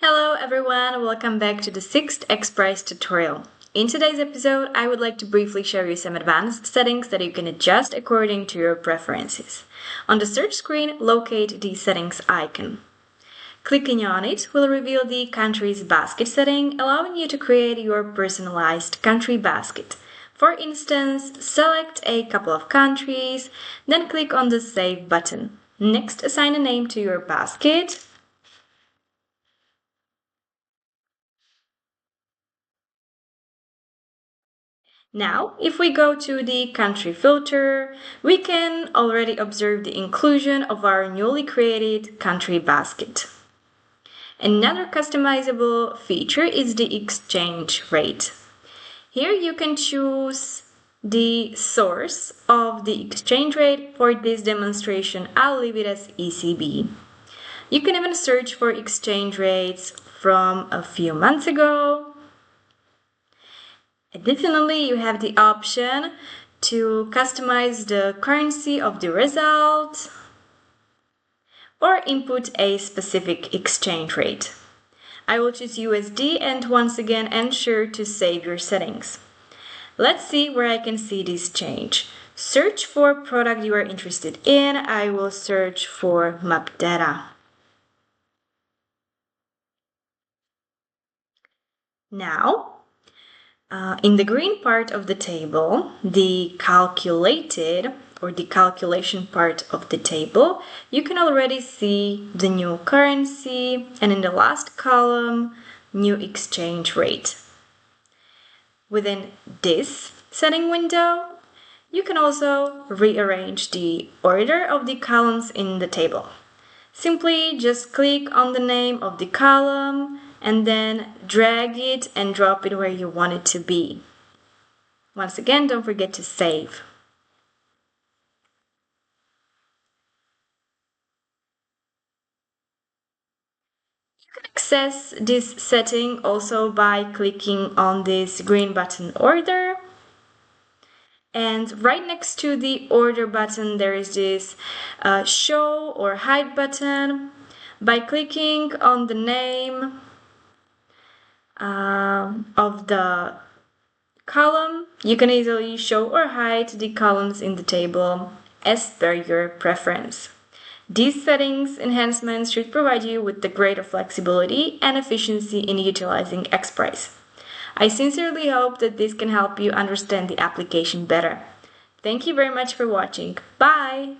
Hello everyone, welcome back to the 6th X-Prize tutorial. In today's episode, I would like to briefly show you some advanced settings that you can adjust according to your preferences. On the search screen, locate the settings icon. Clicking on it will reveal the countries basket setting, allowing you to create your personalized country basket. For instance, select a couple of countries, then click on the Save button. Next, assign a name to your basket. Now, if we go to the country filter, we can already observe the inclusion of our newly created country basket. Another customizable feature is the exchange rate. Here you can choose the source of the exchange rate. For this demonstration, I'll leave it as ECB. You can even search for exchange rates from a few months ago. Additionally, you have the option to customize the currency of the result or input a specific exchange rate. I will choose USD and once again ensure to save your settings. Let's see where I can see this change. Search for product you are interested in. I will search for map data. Now, in the green part of the table, the calculated or the calculation part of the table, you can already see the new currency and in the last column, new exchange rate. Within this setting window, you can also rearrange the order of the columns in the table. Simply just click on the name of the column and then drag it and drop it where you want it to be. Once again, don't forget to save. You can access this setting also by clicking on this green button order. And right next to the order button, there is this show or hide button. By clicking on the name of the column, you can easily show or hide the columns in the table as per your preference. These settings enhancements should provide you with the greater flexibility and efficiency in utilizing X-Prize. I sincerely hope that this can help you understand the application better. Thank you very much for watching. Bye!